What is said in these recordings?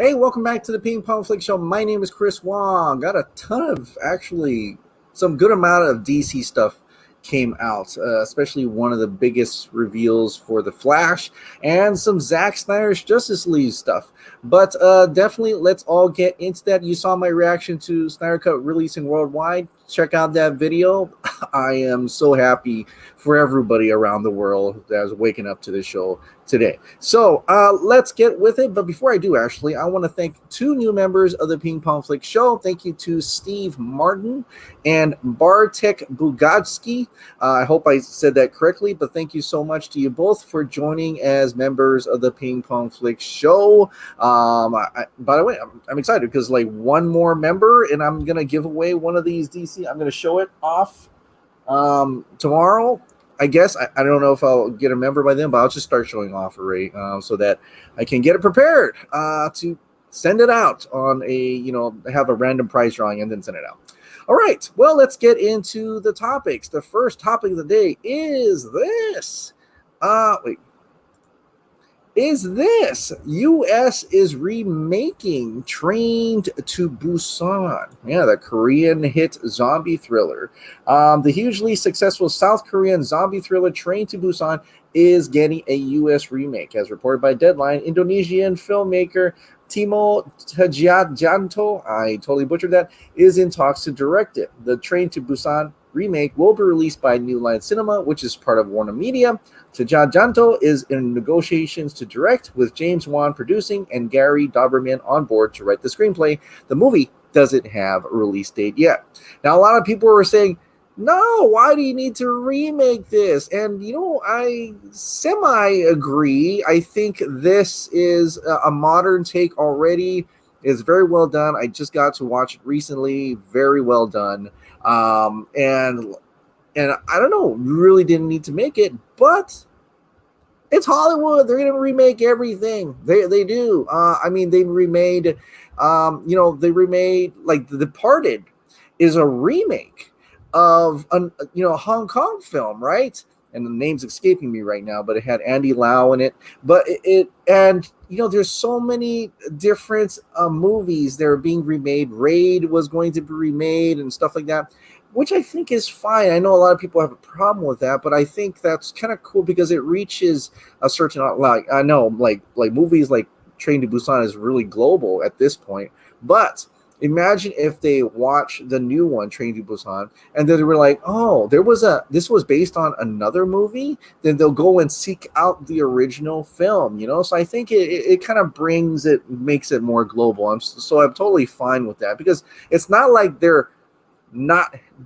Hey, welcome back to the Ping Pong Flix Show. My name is Chris Wong. Got a ton of, actually, some good amount of DC stuff came out, especially one of the biggest reveals for The Flash and some Zack Snyder's Justice League stuff. But definitely, let's all get into that. You saw my reaction to Snyder Cut releasing worldwide. Check out that video. I am so happy for everybody around the world that is waking up to this show today. So let's get with it. But before I do, actually, I want to thank two new members of the Ping Pong Flix Show. Thank you to Steve Martin and Bartek Bugatsky. I hope I said that correctly, but thank you so much to you both for joining as members of the Ping Pong Flix Show. By the way, I'm excited because like one more member, and I'm gonna give away one of these DC. I'm gonna show it off tomorrow. I guess I don't know if I'll get a member by then, but I'll just start showing off already so that I can get it prepared to send it out on have a random prize drawing and then send it out. All right, well, let's get into the topics. The first topic of the day is this. U.S. is remaking Train to Busan. Yeah, the Korean hit zombie thriller. The hugely successful South Korean zombie thriller Train to Busan is getting a U.S. remake. As reported by Deadline, Indonesian filmmaker Timo Tjahjanto, I totally butchered that, is in talks to direct it. The Train to Busan remake will be released by New Line Cinema, which is part of Warner Media. Tjahjanto is in negotiations to direct, with James Wan producing and Gary Doberman on board to write the screenplay. The movie doesn't have a release date yet. Now, a lot of people were saying, no, why do you need to remake this? And, I semi-agree. I think this is a modern take already. It's very well done. I just got to watch it recently. Very well done. And I don't know, really didn't need to make it, but it's Hollywood. They're going to remake everything. They do. They remade, they remade, like, The Departed is a remake of a Hong Kong film, right? And the name's escaping me right now, but it had Andy Lau in it. But there's so many different movies that are being remade. Raid was going to be remade and stuff like that, which I think is fine. I know a lot of people have a problem with that, but I think that's kind of cool because it reaches a certain, I know, like movies like Train to Busan is really global at this point, but imagine if they watch the new one, Train to Busan, and then they were like, oh, this was based on another movie, then they'll go and seek out the original film, So I think it kind of makes it more global. So I'm totally fine with that because it's not like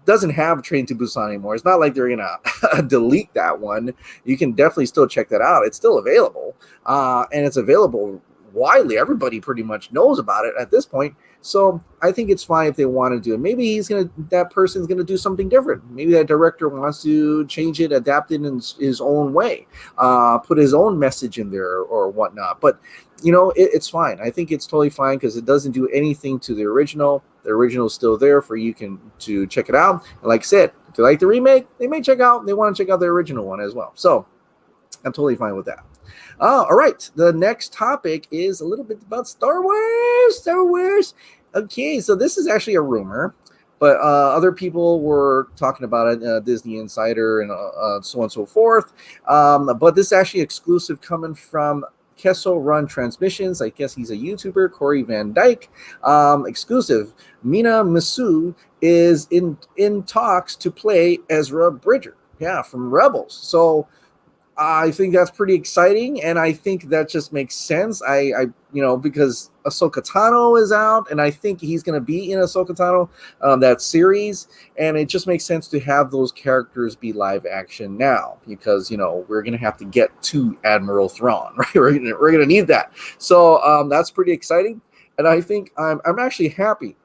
doesn't have Train to Busan anymore. It's not like they're gonna delete that one. You can definitely still check that out. It's still available, and it's available widely. Everybody pretty much knows about it at this point. So I think it's fine if they want to do it. Maybe that person's gonna do something different. Maybe that director wants to change it, adapt it in his own way, put his own message in there or whatnot. But it's fine. I think it's totally fine because it doesn't do anything to the original. The original is still there for you to check it out. And like I said, if they like the remake, they want to check out the original one as well. So I'm totally fine with that. All right. The next topic is a little bit about Star Wars. Okay, so this is actually a rumor, but other people were talking about it, Disney Insider and so on and so forth. But this is actually exclusive coming from Kessel Run Transmissions. I guess he's a YouTuber, Corey Van Dyke. Exclusive. Mena Massoud is in talks to play Ezra Bridger. Yeah, from Rebels. So I think that's pretty exciting, and I think that just makes sense. Because Ahsoka Tano is out, and I think he's going to be in Ahsoka Tano, that series, and it just makes sense to have those characters be live action now, because we're going to have to get to Admiral Thrawn, right? We're going to need that. So that's pretty exciting, and I think I'm actually happy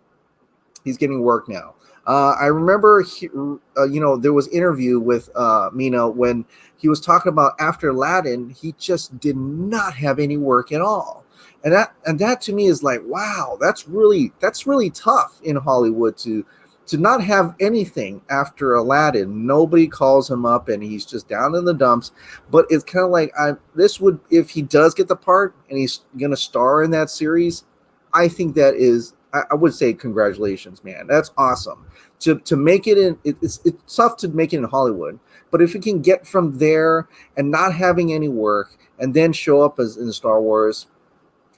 he's getting work now. I remember, there was interview with Mena when he was talking about after Aladdin, he just did not have any work at all. And that to me is like, wow, that's really tough in Hollywood to not have anything after Aladdin. Nobody calls him up and he's just down in the dumps. But it's kind of like, if he does get the part and he's going to star in that series, I think that is, I would say congratulations, man. That's awesome. To make it in, it's tough to make it in Hollywood, but if you can get from there and not having any work and then show up as in Star Wars,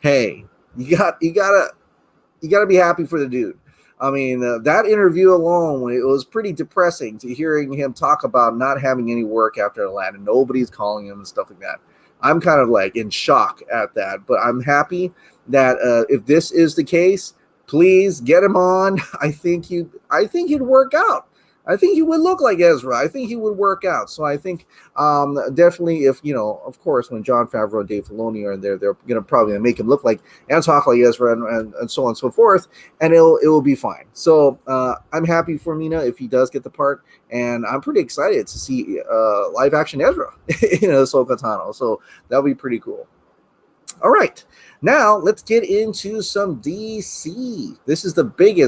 hey, you gotta be happy for the dude. I mean, that interview alone, it was pretty depressing to hearing him talk about not having any work after Atlanta. Nobody's calling him and stuff like that. I'm kind of like in shock at that, but I'm happy that if this is the case, please get him on. I think he'd work out. I think he would look like Ezra. I think he would work out. So I think definitely, if of course, when Jon Favreau and Dave Filoni are there, they're gonna probably make him look like and talk like Ezra and so on and so forth, and it will be fine. So I'm happy for Mena if he does get the part, and I'm pretty excited to see live action Ezra in Ahsoka Tano. So that'll be pretty cool. All right, now let's get into some DC. This is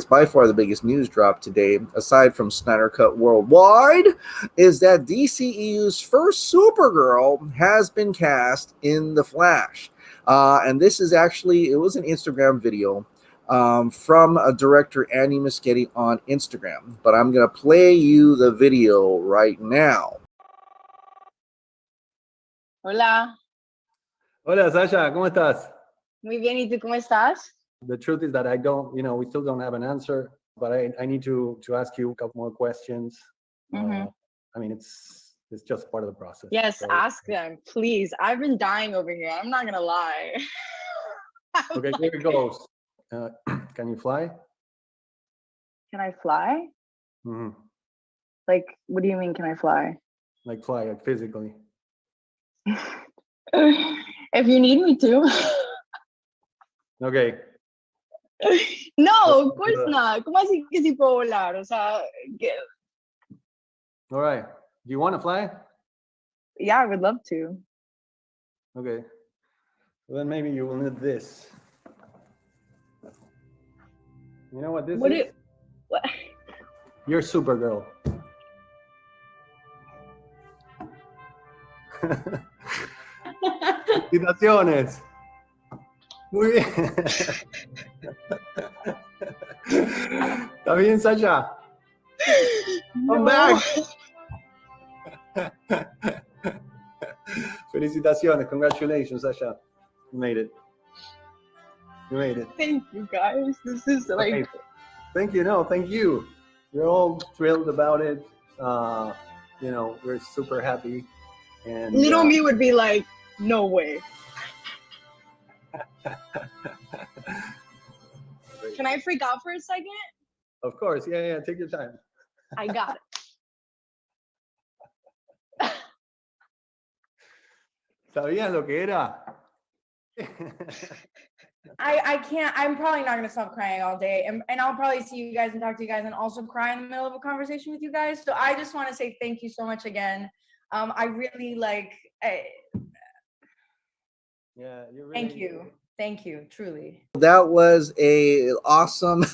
by far the biggest news drop today, aside from Snyder Cut Worldwide, is that DCEU's first Supergirl has been cast in The Flash. And this is actually, it was an Instagram video from a director, Andy Muschietti, on Instagram. But I'm going to play you the video right now. Hola. Hola, Sasha, ¿cómo estás? Muy bien, ¿y tú cómo estás? The truth is that I don't, we still don't have an answer, but I need to ask you a couple more questions. Mm-hmm. I mean, it's just part of the process. Yes, so, ask them, please. I've been dying over here. I'm not gonna lie. Okay, here it goes. Can you fly? Can I fly? Mm-hmm. Like, what do you mean, can I fly? Like fly, like physically. If you need me to. Okay. No, of course not. ¿Cómo así que sí puedo volar? O sea, All right. Do you want to fly? yeah, I would love to. Okay. Well, then maybe you will need this. You know what this is? What? You're Supergirl. Felicitaciones. Muy bien. ¿Está bien, Sasha? Come back. Felicitaciones. Congratulations, Sasha. You made it. You made it. Thank you, guys. This is like... Okay. Thank you. No, thank you. We're all thrilled about it. We're super happy. And little me would be like, no way. Can I freak out for a second? Of course. Yeah. Take your time. I got it. ¿Sabían lo que era? I can't. I'm probably not going to stop crying all day. And I'll probably see you guys and talk to you guys and also cry in the middle of a conversation with you guys. So I just want to say thank you so much again. I really Yeah, you're really... Thank you. Thank you, truly. That was a awesome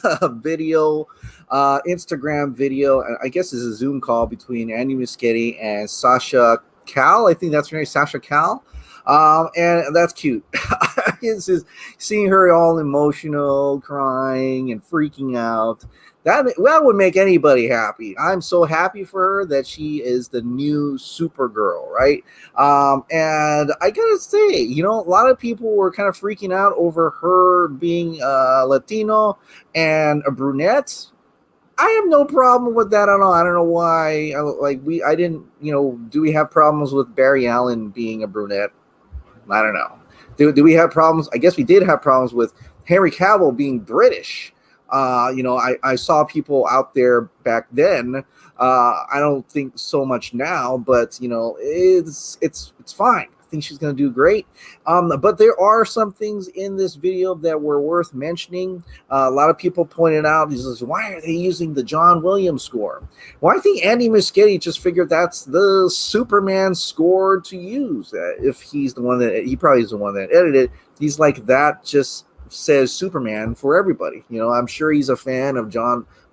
video, Instagram video. I guess it's a Zoom call between Andy Muschietti and Sasha Calle. I think that's her name, Sasha Calle. And that's cute. It's just seeing her all emotional, crying and freaking out. That would make anybody happy. I'm so happy for her that she is the new Supergirl, right? And I gotta say, a lot of people were kind of freaking out over her being Latino and a brunette. I have no problem with that at all. I don't know why. I didn't, do we have problems with Barry Allen being a brunette? I don't know. Do we have problems? I guess we did have problems with Henry Cavill being British. I saw people out there back then. I don't think so much now, but it's fine. I think she's going to do great. But there are some things in this video that were worth mentioning. A lot of people pointed out, why are they using the John Williams score? Well, I think Andy Muschietti just figured that's the Superman score to use. If he's the one he probably is the one that edited. He's like, that just says Superman for everybody. I'm sure he's a fan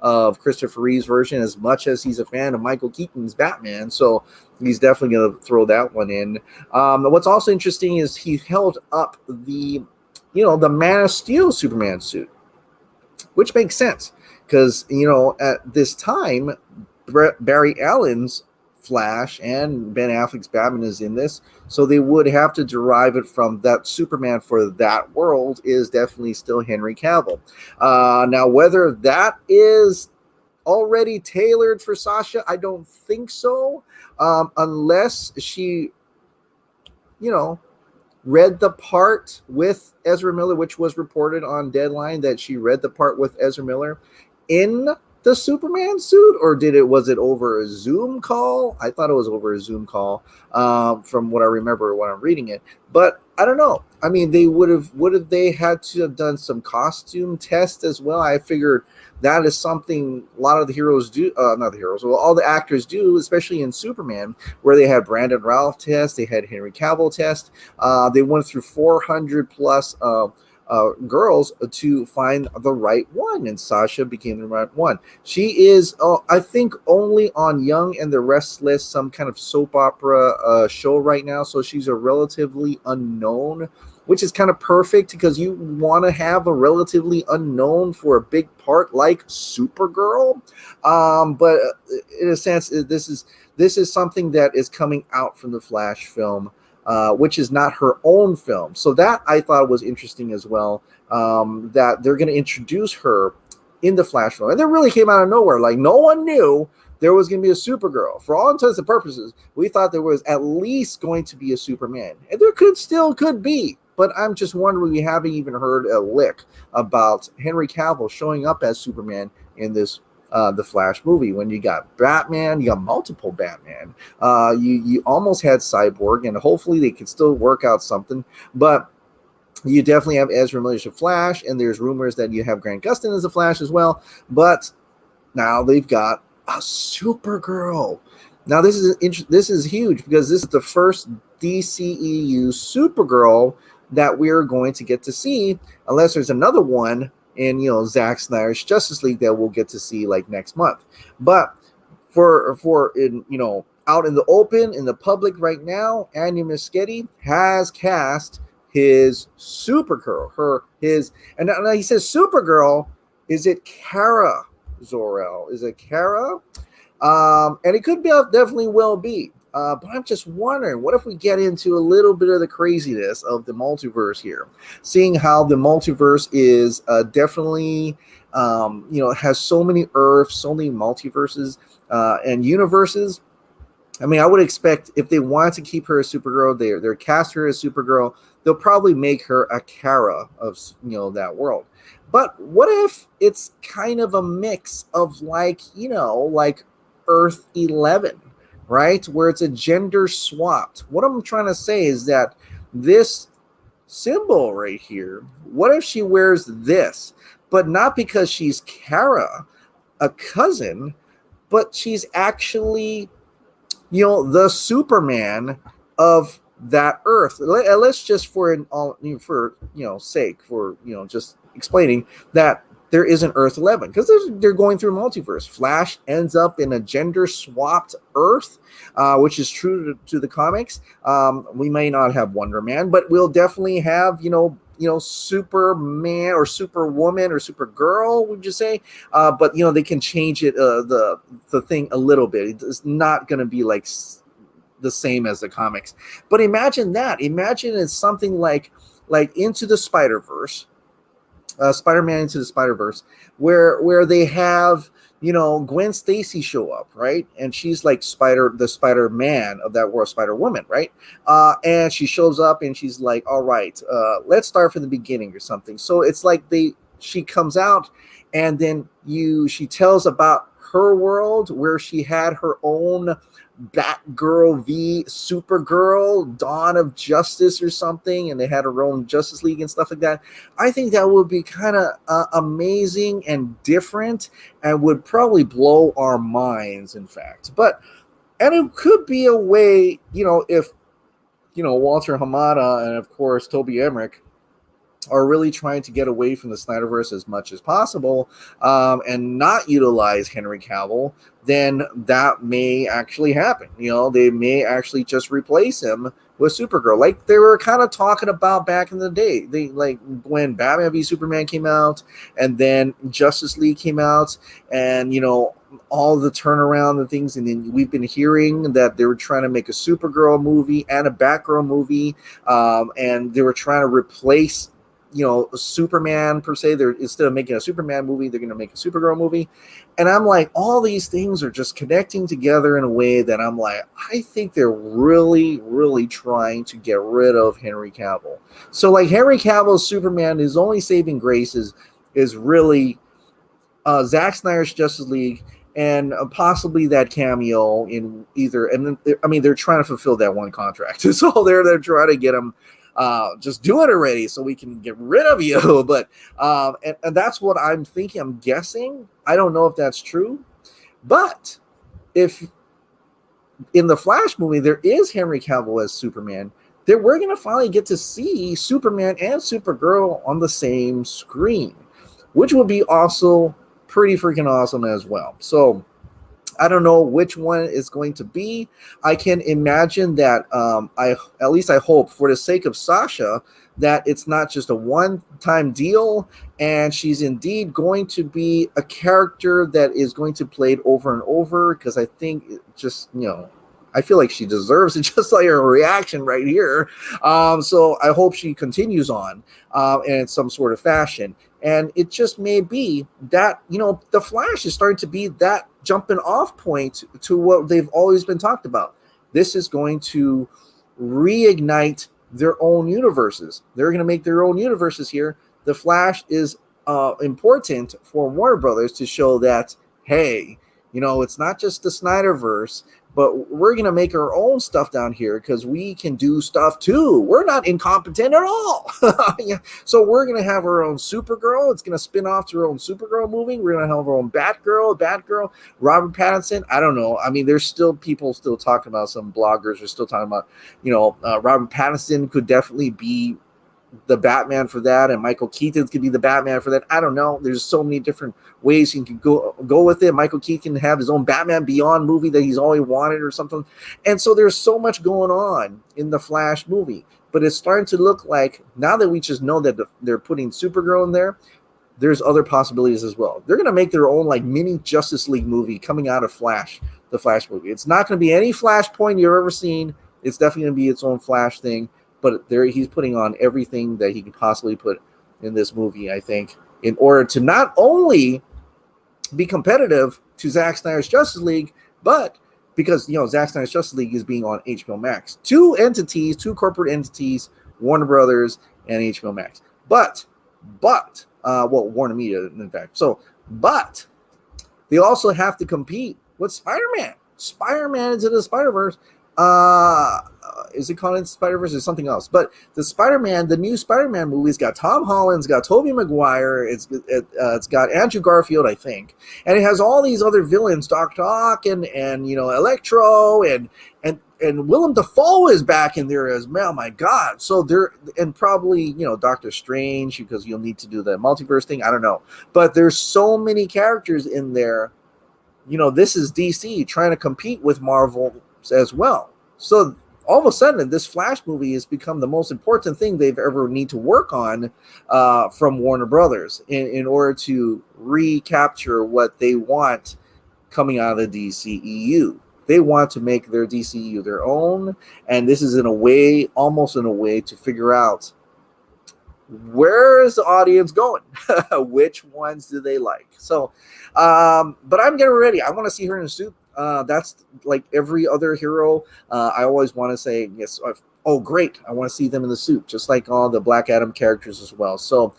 of Christopher Reeve's version as much as he's a fan of Michael Keaton's Batman. So he's definitely going to throw that one in. What's also interesting is he held up the the Man of Steel Superman suit, which makes sense because, at this time, Barry Allen's Flash and Ben Affleck's Batman is in this, so they would have to derive it from that Superman for that world is definitely still Henry Cavill. Now, whether that is already tailored for Sasha, I don't think so, unless she, read the part with Ezra Miller, which was reported on Deadline that she read the part with Ezra Miller in the Superman suit, or was it over a Zoom call? I thought it was over a Zoom call, from what I remember when I'm reading it. But I don't know. I mean, they would have they had to have done some costume test as well? I figured that is something a lot of the heroes do, not the heroes, well, all the actors do, especially in Superman, where they had Brandon Routh test, they had Henry Cavill test. They went through 400 plus girls to find the right one, and Sasha became the right one. She is, I think, only on Young and the Restless, some kind of soap opera show right now, so she's a relatively unknown, which is kind of perfect because you want to have a relatively unknown for a big part like Supergirl. But in a sense, this is something that is coming out from the Flash film, which is not her own film. So that I thought was interesting as well, that they're going to introduce her in the Flash film. And that really came out of nowhere. Like, no one knew there was going to be a Supergirl. For all intents and purposes, we thought there was at least going to be a Superman. And there could be. But I'm just wondering, we haven't even heard a lick about Henry Cavill showing up as Superman in this the Flash movie. When you got Batman, you got multiple Batman. You almost had Cyborg, and hopefully they can still work out something. But you definitely have Ezra Miller as a Flash, and there's rumors that you have Grant Gustin as a Flash as well. But now they've got a Supergirl. Now this is huge because this is the first DCEU Supergirl that we're going to get to see, unless there's another one in Zack Snyder's Justice League that we'll get to see like next month. But for in out in the open in the public right now, Andy Muschietti has cast his Supergirl. And now he says Supergirl. Is it Kara Zor-El? Is it Kara? And it could be definitely well be. But I'm just wondering, what if we get into a little bit of the craziness of the multiverse here? Seeing how the multiverse is definitely, has so many Earths, so many multiverses and universes. I mean, I would expect if they want to keep her a Supergirl, they're cast her as Supergirl, they'll probably make her a Kara of that world. But what if it's kind of a mix of like Earth 11? Right, where it's a gender swapped. What I'm trying to say is that this symbol right here, what if she wears this, but not because she's Kara, a cousin, but she's actually, the Superman of that Earth. Let's just sake for just explaining that there is an Earth 11 because they're going through multiverse. Flash ends up in a gender swapped Earth, which is true to the comics. We may not have Wonder Man, but we'll definitely have Superman or Superwoman or Supergirl, would you say? But they can change it the thing a little bit. It's not going to be like the same as the comics. But imagine that. Imagine it's something like Into the Spider-Verse. Spider-Man Into the Spider-Verse, where they have Gwen Stacy show up, right? And she's like the Spider-Man of that world, Spider-Woman, right? And she shows up and she's like, all right, let's start from the beginning or something. So it's like she comes out and then she tells about her world where she had her own Batgirl v Supergirl, Dawn of Justice or something, and they had her own Justice League and stuff like that. I think that would be kind of amazing and different and would probably blow our minds, in fact. And it could be a way, if Walter Hamada and of course Toby Emmerich are really trying to get away from the Snyderverse as much as possible, and not utilize Henry Cavill, then that may actually happen. You know, they may actually just replace him with Supergirl, like they were kind of talking about back in the day. They, like, when Batman v Superman came out, and then Justice League came out, and you know, all the turnaround and things, and then we've been hearing that they were trying to make a Supergirl movie and a Batgirl movie, and they were trying to replace, you know, Superman per se. They're, instead of making a Superman movie, they're going to make a Supergirl movie. And I'm like, all these things are just connecting together in a way that I'm like, I think they're really, really trying to get rid of Henry Cavill. So like Henry Cavill's Superman, his only saving grace is really Zack Snyder's Justice League, and possibly that cameo in either. And then, I mean, they're trying to fulfill that one contract, so they're trying to get him. Just do it already so we can get rid of you. But and that's what I'm thinking. I'm guessing. I don't know if that's true. But if in the Flash movie there is Henry Cavill as Superman, then we're going to finally get to see Superman and Supergirl on the same screen, which would be also pretty freaking awesome as well. So I don't know which one it's going to be. I can imagine that at least I hope, for the sake of Sasha, that it's not just a one-time deal, and she's indeed going to be a character that is going to play it over and over, because I think it just, you know, I feel like she deserves it, just like her reaction right here. So I hope she continues on in some sort of fashion. And it just may be that, you know, the Flash is starting to be that jumping off point to what they've always been talked about. This is going to reignite their own universes. They're going to make their own universes here. The Flash is important for Warner Brothers to show that, hey, you know, it's not just the Snyderverse, but we're going to make our own stuff down here because we can do stuff too. We're not incompetent at all. Yeah. So we're going to have our own Supergirl. It's going to spin off to our own Supergirl movie. We're going to have our own Batgirl, Robert Pattinson. I don't know. I mean, there's still people still talking about, some bloggers are still talking about, you know, Robert Pattinson could definitely be the Batman for that, and Michael Keaton could be the Batman for that. I don't know. There's so many different ways you can go with it. Michael Keaton can have his own Batman Beyond movie that he's always wanted or something. And so there's so much going on in the Flash movie. But it's starting to look like, now that we just know that they're putting Supergirl in there, there's other possibilities as well. They're going to make their own like mini Justice League movie coming out of Flash, the Flash movie. It's not going to be any Flashpoint you've ever seen. It's definitely going to be its own Flash thing. But there, he's putting on everything that he can possibly put in this movie, I think, in order to not only be competitive to Zack Snyder's Justice League, but because, you know, Zack Snyder's Justice League is being on HBO Max. Two corporate entities, Warner Brothers and HBO Max. But, well, Warner Media, in fact. So, but they also have to compete with Spider-Man. Spider-Man Into the Spider-Verse. Is it called Into Spider-Verse or something else? But the new Spider-Man movie's got Tom Holland, it's got Tobey Maguire, it's got Andrew Garfield, I think, and it has all these other villains, Doc Ock and you know, Electro and Willem Dafoe is back in there as well. My God! So there, and probably, you know, Doctor Strange, because you'll need to do the multiverse thing. I don't know, but there's so many characters in there. You know, this is DC trying to compete with Marvel as well. So all of a sudden, this Flash movie has become the most important thing they've ever need to work on from Warner Brothers in order to recapture what they want coming out of the DCEU. They want to make their DCEU their own, and this is almost in a way to figure out, where is the audience going? Which ones do they like? So, but I'm getting ready. I want to see her in a suit. That's like every other hero. I always want to say, yes, oh, great. I want to see them in the suit, just like all the Black Adam characters as well. So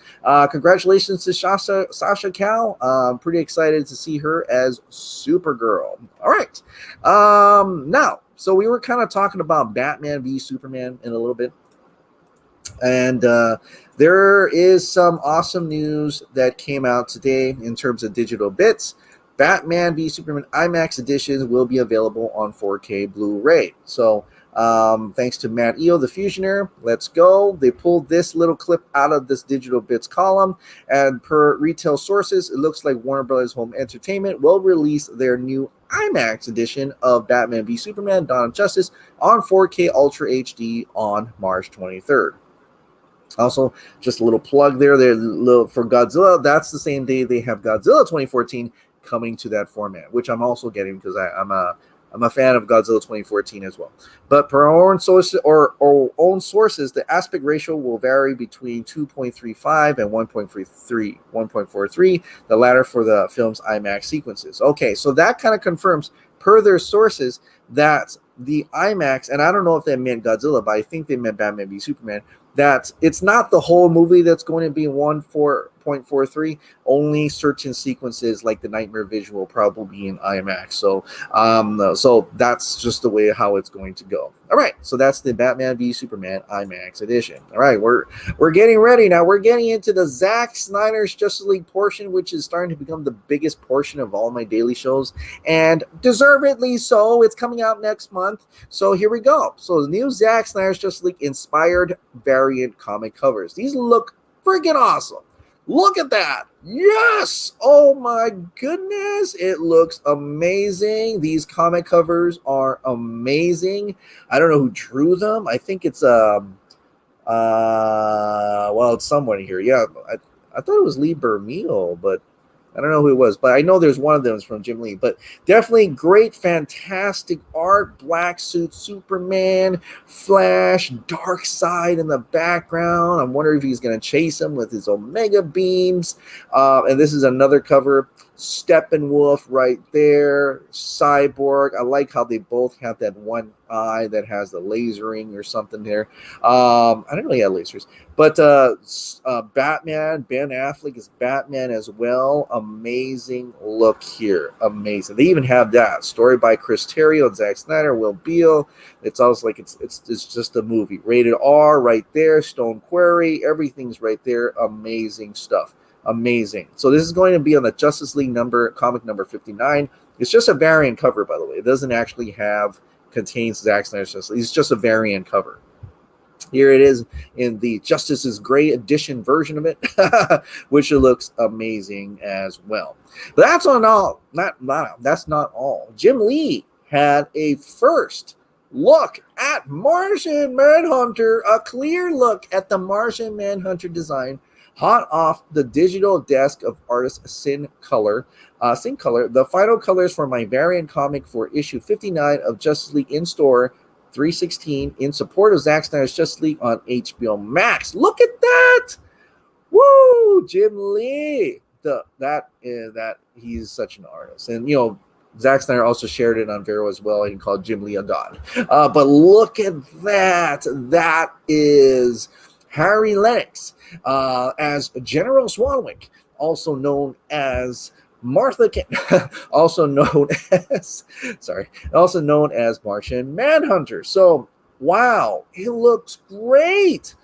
congratulations to Sasha Calle. I'm pretty excited to see her as Supergirl. All right. Now, so we were kind of talking about Batman v Superman in a little bit. And there is some awesome news that came out today in terms of digital bits. Batman v Superman IMAX editions will be available on 4K Blu-ray. So thanks to Matt Eo, the Fusioner. Let's go. They pulled this little clip out of this Digital Bits column, and per retail sources, it looks like Warner Brothers Home Entertainment will release their new IMAX edition of Batman v Superman Dawn of Justice on 4K Ultra HD on March 23rd. Also, just a little plug there for Godzilla. That's the same day they have Godzilla 2014 coming to that format, which I'm also getting because I'm a fan of Godzilla 2014 as well. But per our own sources, the aspect ratio will vary between 2.35 and 1.43, the latter for the film's IMAX sequences. Okay, so that kind of confirms, per their sources, that the IMAX, and I don't know if they meant Godzilla, but I think they meant Batman v Superman, that it's not the whole movie that's going to be 1.43, only certain sequences like the nightmare visual will probably be in IMAX. So that's just the way how it's going to go. All right, so that's the Batman v Superman IMAX edition. All right, we're getting ready now. We're getting into the Zack Snyder's Justice League portion, which is starting to become the biggest portion of all my daily shows, and deservedly so. It's coming out next month, so here we go. So the new Zack Snyder's Justice League inspired variant comic covers. These look freaking awesome. Look at that. Yes. Oh my goodness. It looks amazing. These comic covers are amazing. I don't know who drew them. I think it's well, it's someone here. Yeah. I thought it was Lee Bermeal, but I don't know who it was, but I know there's one of them is from Jim Lee. But definitely great, fantastic art. Black suit Superman, Flash, Darkseid in the background. I'm wondering if he's going to chase him with his Omega beams. And this is another cover. Steppenwolf right there. Cyborg. I like how they both have that one eye that has the lasering or something there. I don't know he had lasers. But Batman, Ben Affleck is Batman as well. Amazing look here. Amazing. They even have that. Story by Chris Terrio and Zack Snyder, Will Beal. It's almost like it's just a movie. Rated R right there. Stone Quarry. Everything's right there. Amazing stuff. Amazing. So this is going to be on the Justice League comic number 59. It's just a variant cover, by the way. It doesn't actually contains Zack Snyder's Justice League. It's just a variant cover. Here it is in the Justice is Gray edition version of it, which it looks amazing as well. But that's that's not all. Jim Lee had a first look at Martian Manhunter, a clear look at the Martian Manhunter design, hot off the digital desk of artist Sin Color. The final colors for my variant comic for issue 59 of Justice League in store 316 in support of Zack Snyder's Justice League on HBO Max. Look at that! Woo! Jim Lee. That he's such an artist. And Zack Snyder also shared it on Vero as well and called Jim Lee a god. But look at that. That is Harry Lennox as General Swanwick, also known as Martha Kent, also known as Martian Manhunter. So, wow, it looks great.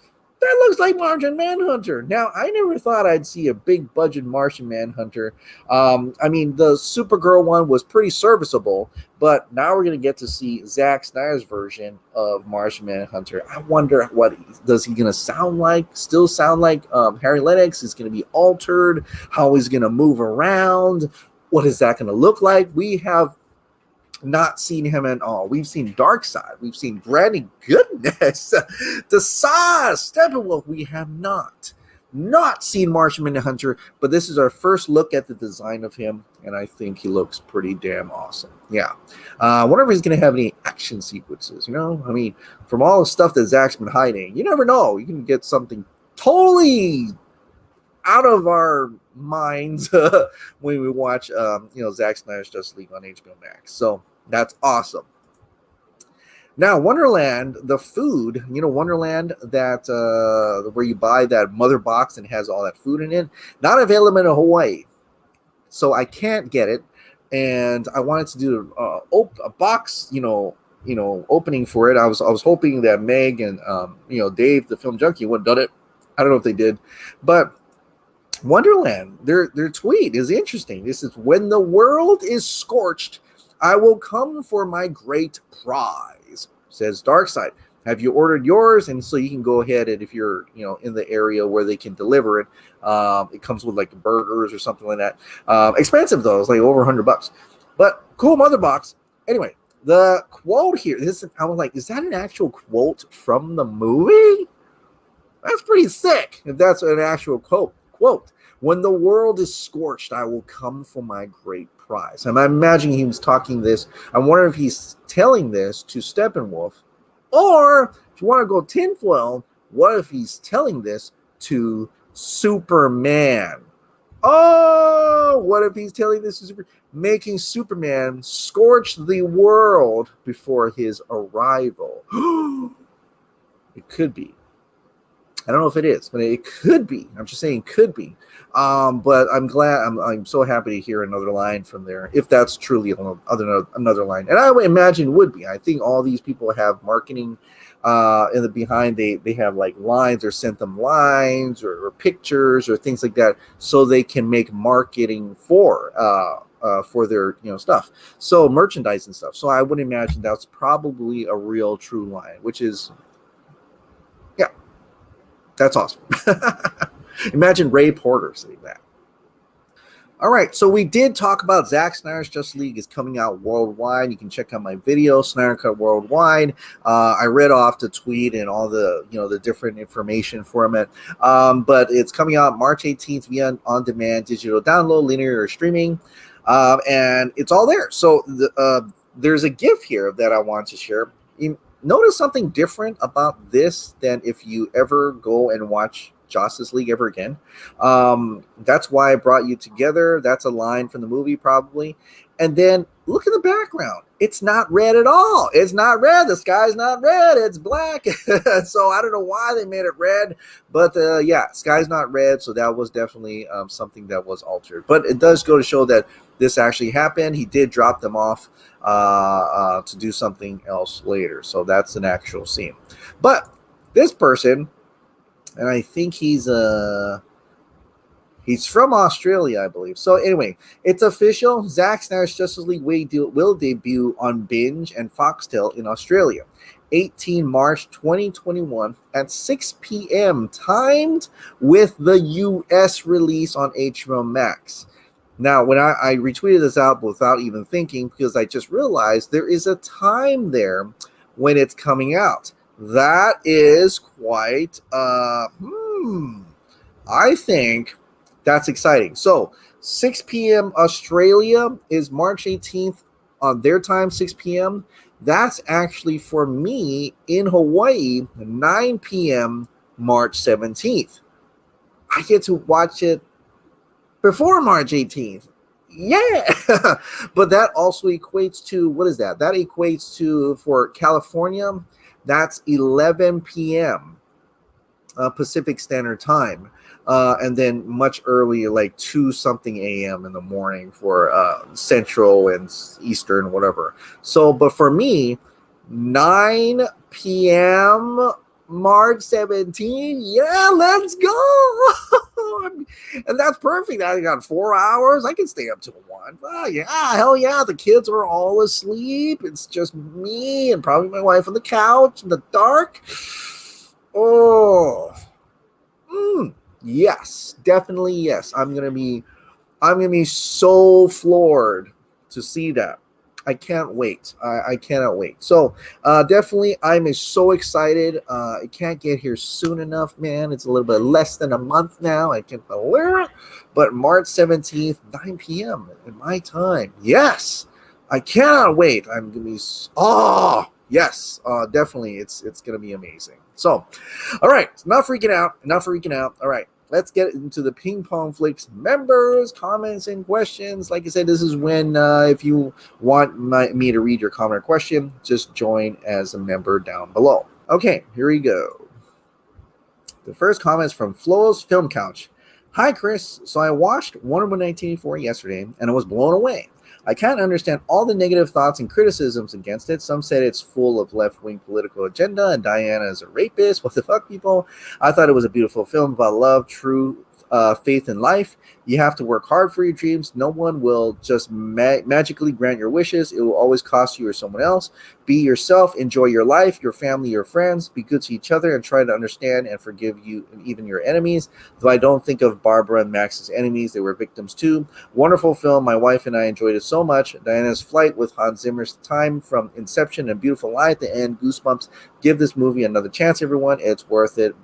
That looks like Martian Manhunter. Now, I never thought I'd see a big budget Martian Manhunter. I mean, the Supergirl one was pretty serviceable, but now we're going to get to see Zack Snyder's version of Martian Manhunter. I wonder what does he going to sound like? Still sound like Harry Lennox? Is going to be altered? How he's going to move around? What is that going to look like? We have not seen him at all. We've seen Darkseid. We've seen Granny Goodness. The Steppenwolf. We have not seen Martian Manhunter, but this is our first look at the design of him, and I think he looks pretty damn awesome. Yeah. I wonder if he's going to have any action sequences, I mean, from all the stuff that Zack's been hiding, you never know. You can get something totally out of our minds when we watch, Zack Snyder's Justice League on HBO Max. So that's awesome. Now, Wonderland, the food, Wonderland, that where you buy that mother box and has all that food in it, not available in Hawaii. So I can't get it. And I wanted to do a box, opening for it. I was hoping that Meg and, Dave, the film junkie, would have done it. I don't know if they did. But Wonderland, their tweet is interesting. This is, when the world is scorched, I will come for my great prize, says Darkseid. Have you ordered yours? And so you can go ahead, and if you're in the area where they can deliver it, it comes with like burgers or something like that. Expensive though, it's like over $100, but cool mother box. Anyway, the quote here, I was like, is that an actual quote from the movie? That's pretty sick if that's an actual quote. When the world is scorched, I will come for my great prize. I'm imagining he was talking this. I wonder if he's telling this to Steppenwolf, or if you want to go tinfoil, what if he's telling this to Superman? Oh, what if he's telling this to Superman, making Superman scorch the world before his arrival? It could be. I don't know if it is, but it could be. I'm just saying could be. But I'm glad. I'm so happy to hear another line from there, if that's truly another line. And I would imagine would be. I think all these people have marketing in the behind. They have like lines, or sent them lines or pictures or things like that, so they can make marketing for their stuff. So merchandise and stuff. So I would imagine that's probably a real true line, which is. That's awesome. Imagine Ray Porter saying that. All right, so we did talk about Zack Snyder's Justice League is coming out worldwide. You can check out my video, Snyder Cut Worldwide. I read off the tweet and all the the different information from it. But it's coming out March 18th via on-demand digital download, linear or streaming, and it's all there. So there's a GIF here that I want to share. Notice something different about this than if you ever go and watch Justice League ever again. That's why I brought you together. That's a line from the movie probably. And then look at the background. It's not red at all. It's not red. The sky's not red. It's black. So I don't know why they made it red. But yeah, sky's not red. So that was definitely something that was altered. But it does go to show that this actually happened. He did drop them off to do something else later. So that's an actual scene. But this person, and I think he's from Australia, I believe. So anyway, it's official. Zack Snyder's Justice League will debut on Binge and Foxtel in Australia. 18 March 2021 at 6 p.m. timed with the US release on HBO Max. Now, when I retweeted this out without even thinking, because I just realized there is a time there when it's coming out. That is quite, I think that's exciting. So 6 p.m. Australia is March 18th on their time, 6 p.m. That's actually for me in Hawaii, 9 p.m. March 17th. I get to watch it before March 18th. Yeah. But that also equates to, what is that? That equates to, for California, that's 11 p.m. Pacific Standard Time. And then much earlier, like 2-something a.m. in the morning for Central and Eastern, whatever. So, but for me, 9 p.m. March 17, yeah, let's go. And that's perfect. I got 4 hours. I can stay up till 1. Oh, yeah, hell yeah. The kids are all asleep. It's just me and probably my wife on the couch in the dark. Oh, yes, definitely yes. I'm gonna be so floored to see that. I can't wait. I cannot wait. So definitely, I'm so excited. I can't get here soon enough, man. It's a little bit less than a month now. I can't believe it. But March 17th, 9 p.m. in my time. Yes, I cannot wait. I'm gonna be. Oh, yes, definitely. It's gonna be amazing. So, all right, not freaking out. All right. Let's get into the Ping Pong Flix members, comments, and questions. Like I said, this is when, if you want me to read your comment or question, just join as a member down below. Okay, here we go. The first comment is from Flo's Film Couch. Hi, Chris. So I watched Wonder Woman 1984 yesterday, and I was blown away. I can't understand all the negative thoughts and criticisms against it. Some said it's full of left-wing political agenda and Diana is a rapist. What the fuck, people? I thought it was a beautiful film about love, truth, faith in life. You have to work hard for your dreams. No one will just magically grant your wishes. It will always cost you or someone else. Be yourself. Enjoy your life, your family, your friends. Be good to each other and try to understand and forgive you and even your enemies. Though I don't think of Barbara and Max as enemies. They were victims too. Wonderful film. My wife and I enjoyed it so much. Diana's flight with Hans Zimmer's time from Inception and Beautiful Lie at the end. Goosebumps. Give this movie another chance, everyone. It's worth it.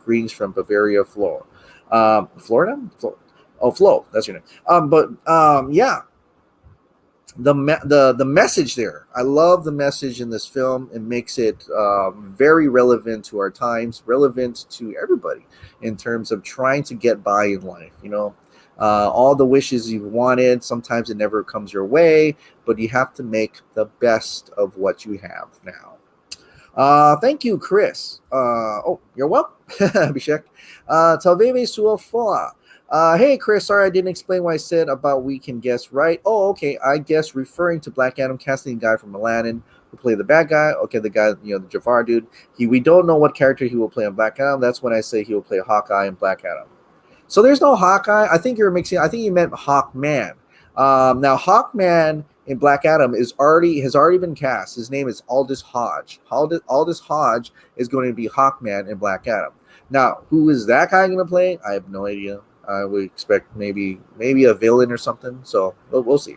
Greetings from Bavaria, Florida. Florida? Oh, Flo, that's your name. Yeah, the message there. I love the message in this film. It makes it very relevant to our times, relevant to everybody in terms of trying to get by in life. You know, all the wishes you've wanted. Sometimes it never comes your way, but you have to make the best of what you have now. Thank you, Chris. You're welcome. Abhishek. Talveve Suafoa. Hey, Chris, sorry I didn't explain what I said about we can guess right. Oh, okay. I guess referring to Black Adam casting the guy from Aladdin who played the bad guy. Okay, the guy, the Jafar dude. We don't know what character he will play on Black Adam. That's when I say he will play Hawkeye in Black Adam. So there's no Hawkeye. I think you're mixing. I think you meant Hawkman. Now Hawkman in Black Adam has already been cast. His name is Aldous Hodge. Aldous Hodge is going to be Hawkman in Black Adam. Now, who is that guy going to play? I have no idea. I would expect maybe a villain or something. So we'll see.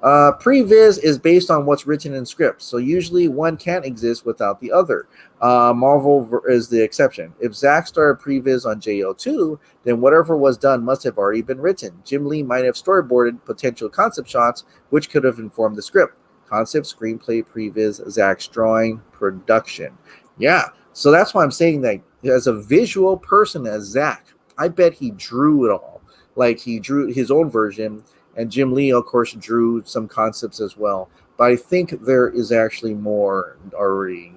Previs is based on what's written in scripts. So usually one can't exist without the other. Marvel is the exception. If Zack started previs on JO2, then whatever was done must have already been written. Jim Lee might have storyboarded potential concept shots, which could have informed the script. Concept, screenplay, previs, Zack's drawing, production. Yeah. So that's why I'm saying that as a visual person, as Zack, I bet he drew it all. Like he drew his own version, and Jim Lee, of course, drew some concepts as well. But I think there is actually more already,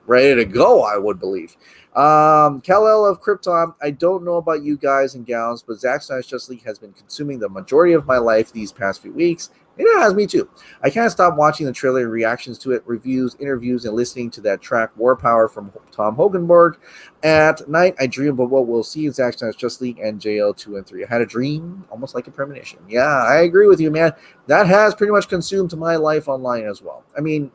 ready to go, I would believe. Calle of Krypton, I don't know about you guys and gals, but Zack Snyder's Justice League has been consuming the majority of my life these past few weeks. And it has me too. I can't stop watching the trailer and reactions to it, reviews, interviews, and listening to that track War Power from Tom Hogenberg. At night, I dream of what we'll see in Zack Snyder's Justice League and JL 2 and 3. I had a dream, almost like a premonition. Yeah, I agree with you, man. That has pretty much consumed my life online as well. I mean,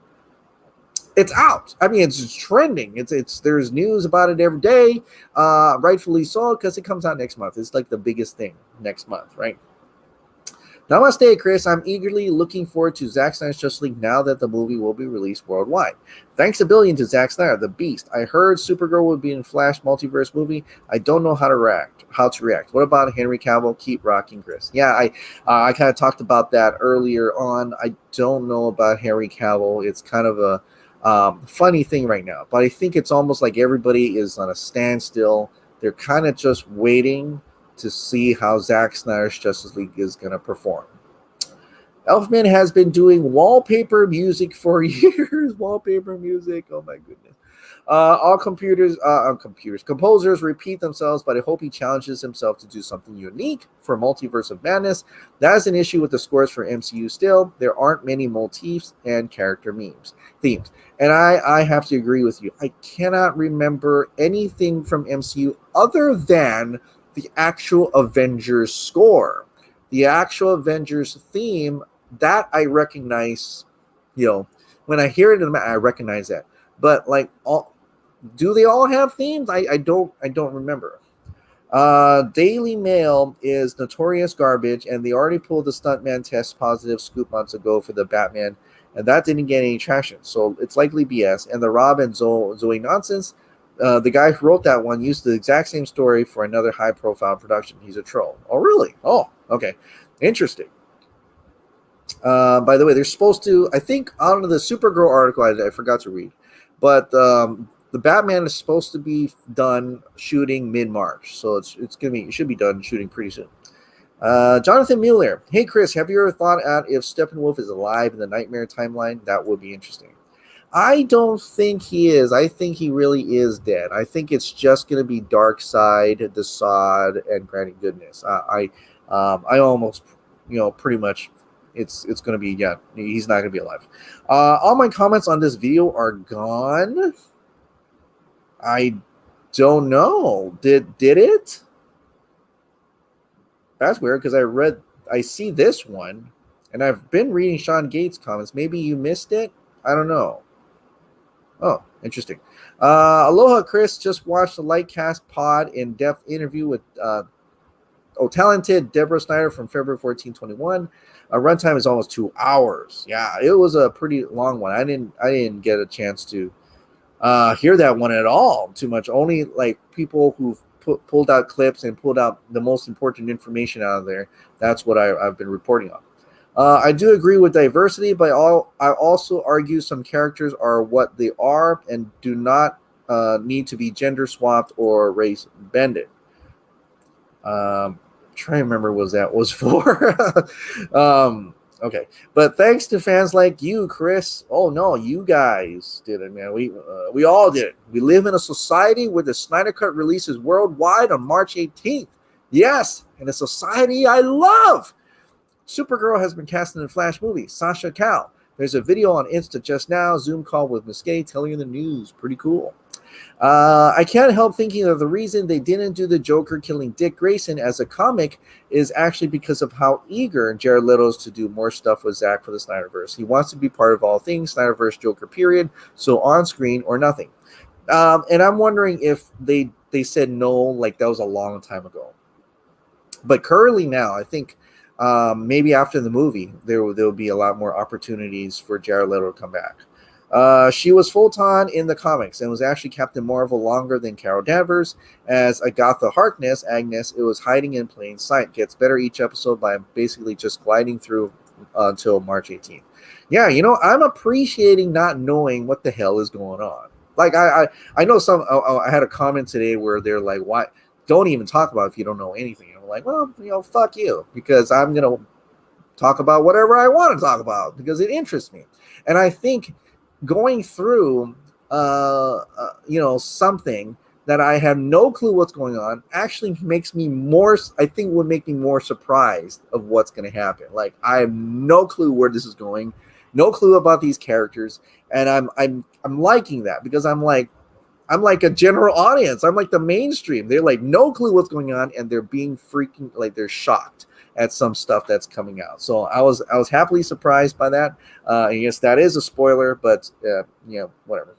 it's out. I mean, it's trending. It's there's news about it every day, rightfully so, because it comes out next month. It's like the biggest thing next month, right? Namaste, Chris. I'm eagerly looking forward to Zack Snyder's Justice League now that the movie will be released worldwide. Thanks a billion to Zack Snyder, the Beast. I heard Supergirl would be in Flash multiverse movie. I don't know how to react. What about Henry Cavill? Keep rocking, Chris. Yeah, I kind of talked about that earlier on. I don't know about Henry Cavill. It's kind of a funny thing right now, but I think it's almost like everybody is on a standstill. They're kind of just waiting to see how Zack Snyder's Justice League is going to perform. Elfman has been doing wallpaper music for years. Wallpaper music. Oh my goodness. All composers repeat themselves, but I hope he challenges himself to do something unique for Multiverse of Madness. That is an issue with the scores for MCU still. There aren't many motifs and character themes. And I have to agree with you. I cannot remember anything from MCU other than the actual Avengers score. The actual Avengers theme, that I recognize, when I hear it, I recognize that. But do they all have themes? I don't remember. Daily Mail is notorious garbage, and they already pulled the stuntman test positive scoop months ago for the Batman, and that didn't get any traction. So it's likely BS. And the Rob and Zoe nonsense, the guy who wrote that one used the exact same story for another high-profile production. He's a troll. Oh, really? Oh, okay. Interesting. By the way, they're supposed to, I think, out of the Supergirl article I forgot to read, but the Batman is supposed to be done shooting mid-March, so it should be done shooting pretty soon. Jonathan Mueller, hey Chris, have you ever thought out if Steppenwolf is alive in the Nightmare timeline? That would be interesting. I don't think he is. I think he really is dead. I think it's just going to be Darkseid, the Sod, and Granny Goodness. I almost, pretty much, it's going to be, he's not going to be alive. All my comments on this video are gone. I don't know. Did it? That's weird because I see this one, and I've been reading Sean Gates' comments. Maybe you missed it. I don't know. Oh, interesting. Aloha, Chris. Just watched the Lightcast Pod in-depth interview with talented Deborah Snyder from February 14, 21. Runtime is almost 2 hours. Yeah, it was a pretty long one. I didn't get a chance to hear that one at all too much. Only like people who've pulled out clips and pulled out the most important information out of there. That's what I've been reporting on. I do agree with diversity, but I also argue some characters are what they are and do not need to be gender swapped or race bended. Trying to remember what that was for. Okay, but thanks to fans like you, Chris. Oh no, you guys did it, man. We all did it. We live in a society where the Snyder Cut releases worldwide on March 18th. Yes, in a society I love. Supergirl has been cast in the Flash movie. Sasha Calle. There's a video on Insta just now. Zoom call with Miss Gay telling you the news. Pretty cool. I can't help thinking that the reason they didn't do the Joker killing Dick Grayson as a comic is actually because of how eager Jared Leto is to do more stuff with Zack for the Snyderverse. He wants to be part of all things Snyderverse Joker, period. So on screen or nothing. And I'm wondering if they said no, like that was a long time ago. But currently now, I think maybe after the movie, there will be a lot more opportunities for Jared Leto to come back. She was full-time in the comics and was actually Captain Marvel longer than Carol Danvers. As Agatha Harkness, Agnes, it was hiding in plain sight. Gets better each episode by basically just gliding through until March 18th. Yeah, I'm appreciating not knowing what the hell is going on. Like, I know I had a comment today where they're like, why? Don't even talk about it if you don't know anything. And I'm like, well, fuck you, because I'm going to talk about whatever I want to talk about because it interests me. And I think going through something that I have no clue what's going on actually makes me would make me more surprised of what's going to happen. Like, I have no clue where this is going, no clue about these characters, and I'm liking that because I'm like a general audience. I'm like the mainstream. They're like no clue what's going on, and they're being freaking like they're shocked at some stuff that's coming out. So I was happily surprised by that. Yes, that is a spoiler, but whatever.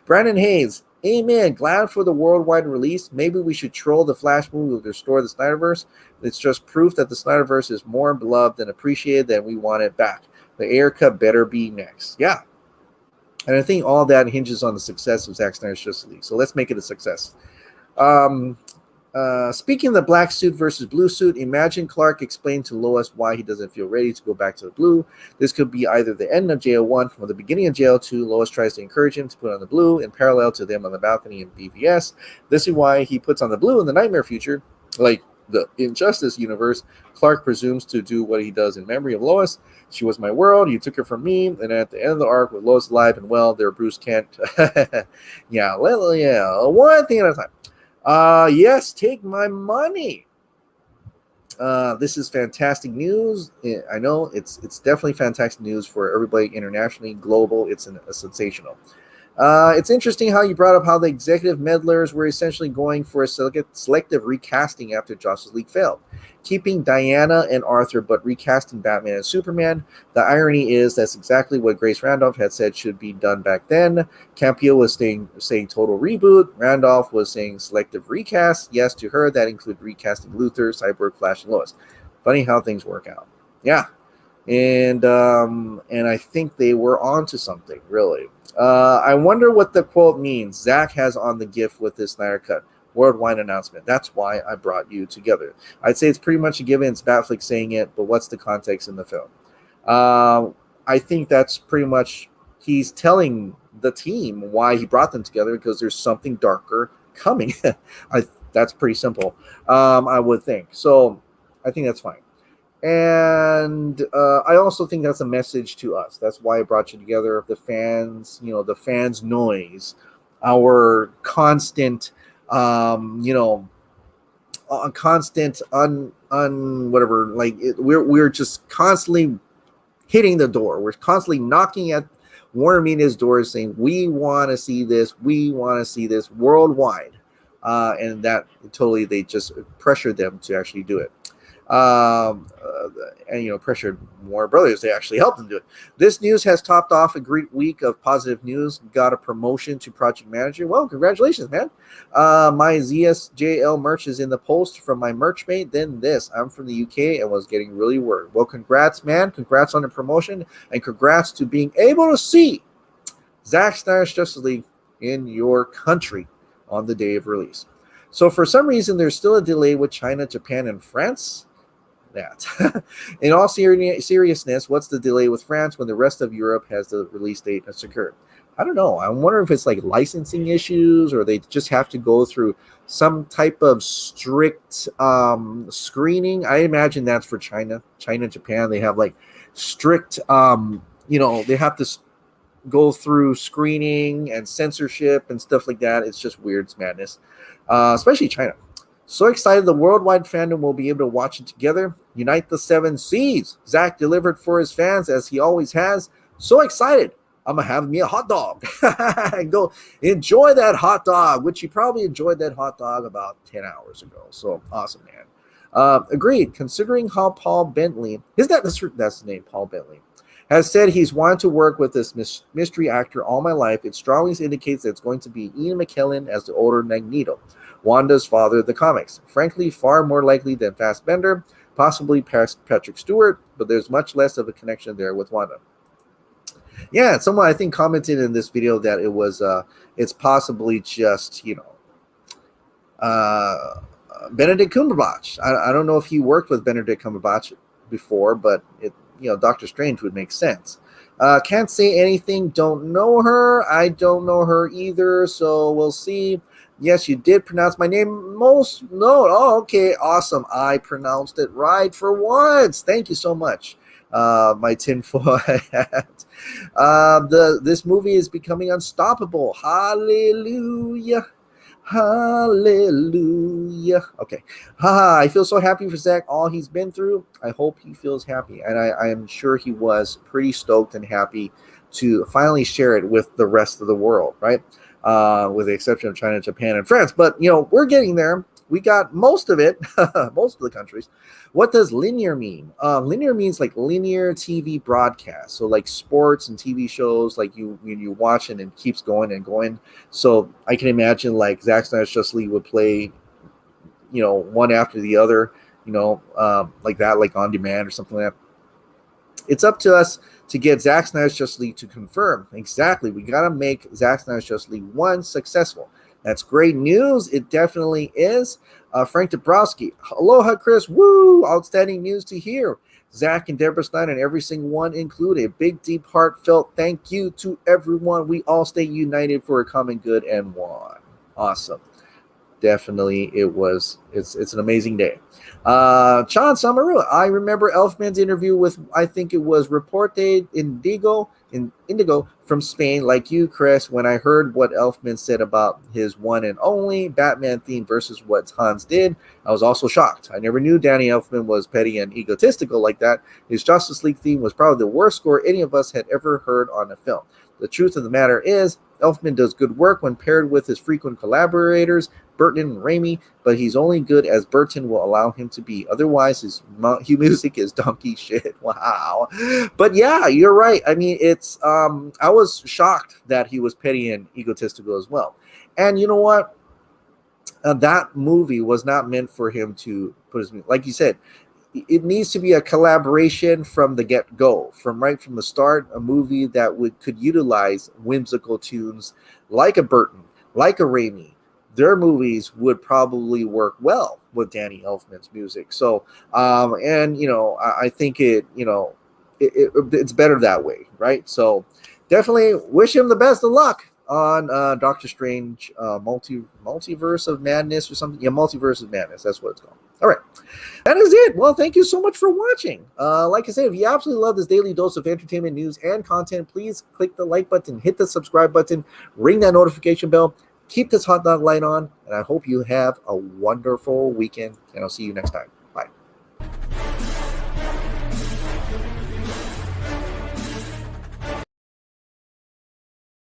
Brandon Hayes, amen. Glad for the worldwide release. Maybe we should troll the Flash movie to restore the Snyderverse. It's just proof that the Snyderverse is more beloved and appreciated than we want it back. The air cut better be next. Yeah. And I think all that hinges on the success of Zack Snyder's Justice League. So let's make it a success. Speaking of the black suit versus blue suit, imagine Clark explained to Lois why he doesn't feel ready to go back to the blue. This could be either the end of JL1 or the beginning of JL2. Lois tries to encourage him to put on the blue in parallel to them on the balcony in BVS. This is why he puts on the blue in the Nightmare future. Like the Injustice universe, Clark presumes to do what he does in memory of Lois. She was my world. You took her from me. And at the end of the arc, with Lois alive and well, there Bruce Kent. Yeah, one thing at a time. Yes, take my money. This is fantastic news. I know it's definitely fantastic news for everybody internationally, global. It's sensational. It's interesting how you brought up how the executive meddlers were essentially going for a selective recasting after Justice League failed, keeping Diana and Arthur but recasting Batman and Superman. The irony is that's exactly what Grace Randolph had said should be done back then. Campio was saying total reboot. Randolph was saying selective recast. Yes, to her that included recasting Luthor, Cyborg, Flash, and Lois. Funny how things work out. Yeah, and I think they were onto something really. I wonder what the quote means. Zack has on the gift with this Snyder Cut worldwide announcement. That's why I brought you together. I'd say it's pretty much a given. It's Batfleck saying it, but what's the context in the film? I think that's pretty much he's telling the team why he brought them together because there's something darker coming. That's pretty simple, I would think. So I think that's fine. And I also think that's a message to us. That's why I brought you together. The fans, the fans' noise, our constant, constant whatever. Like we're just constantly hitting the door. We're constantly knocking at Warner Media's doors, saying we want to see this. We want to see this worldwide, and that totally they just pressured them to actually do it. And pressured Warner Brothers to actually help them do it. This news has topped off a great week of positive news. Got a promotion to project manager. Well, congratulations, man. My ZSJL merch is in the post from my merch mate. Then this. I'm from the UK and was getting really worried. Well, congrats, man. Congrats on the promotion, and congrats to being able to see Zack Snyder's Justice League in your country on the day of release. So for some reason, there's still a delay with China, Japan, and France. That. In all seriousness, what's the delay with France when the rest of Europe has the release date secured? I don't know. I wonder if it's like licensing issues, or they just have to go through some type of strict screening. I imagine that's for China, Japan. They have like strict, they have to go through screening and censorship and stuff like that. It's just weird. It's madness, especially China. So excited the worldwide fandom will be able to watch it together. Unite the seven seas. Zack delivered for his fans as he always has. So excited. I'm going to have me a hot dog. And go enjoy that hot dog, which you probably enjoyed that hot dog about 10 hours ago. So awesome, man. Agreed. Considering how Paul Bentley, that's his name, Paul Bentley, has said he's wanted to work with this mystery actor all my life, it strongly indicates that it's going to be Ian McKellen as the older Magneto, Wanda's father of the comics. Frankly, far more likely than Fassbender, possibly Patrick Stewart, but there's much less of a connection there with Wanda. Yeah, someone I think commented in this video that it was it's possibly just Benedict Cumberbatch. I don't know if he worked with Benedict Cumberbatch before, but Doctor Strange would make sense. Can't say anything. Don't know her. I don't know her either. So we'll see. Yes, you did pronounce my name. Oh, okay, awesome. I pronounced it right for once. Thank you so much. My tinfoil hat. This movie is becoming unstoppable. Hallelujah. Hallelujah. Okay. I feel so happy for Zack, all he's been through. I hope he feels happy. And I am sure he was pretty stoked and happy to finally share it with the rest of the world, right? With the exception of China, Japan, and France. But, we're getting there. We got most of it, most of the countries. What does linear mean? Linear means like linear TV broadcast. So like sports and TV shows, like you watch it and it keeps going and going. So I can imagine like Zack Snyder's Justice League would play, one after the other, like that, like on demand or something like that. It's up to us to get Zack Snyder's Justice League to confirm. Exactly. We got to make Zack Snyder's Justice League 1 successful. That's great news. It definitely is. Frank Dabrowski. Aloha, Chris. Woo! Outstanding news to hear. Zack and Deborah Snyder and every single one included. Big, deep, heartfelt thank you to everyone. We all stay united for a common good and one. Awesome. Definitely, it's an amazing day. Chan Samaru. I remember Elfman's interview with, I think it was Reporte Indigo from Spain, like you, Chris. When I heard what Elfman said about his one and only Batman theme versus what Hans did, I was also shocked. I never knew Danny Elfman was petty and egotistical like that. His Justice League theme was probably the worst score any of us had ever heard on a film. The truth of the matter is, Elfman does good work when paired with his frequent collaborators, Burton and Raimi, but he's only good as Burton will allow him to be. Otherwise, his music is donkey shit. Wow. But yeah, you're right. I mean, it's I was shocked that he was petty and egotistical as well. And you know what? That movie was not meant for him to put his, like you said, it needs to be a collaboration from the get-go, from the start, a movie that could utilize whimsical tunes like a Burton, like a Raimi. Their movies would probably work well with Danny Elfman's music. So, I think it's better that way, right? So, definitely wish him the best of luck on Doctor Strange, Multiverse of Madness or something. Yeah, Multiverse of Madness. That's what it's called. All right. That is it. Well, thank you so much for watching. Like I said, if you absolutely love this daily dose of entertainment news and content, please click the like button, hit the subscribe button, ring that notification bell, keep this hot dog light on, and I hope you have a wonderful weekend, and I'll see you next time. Bye.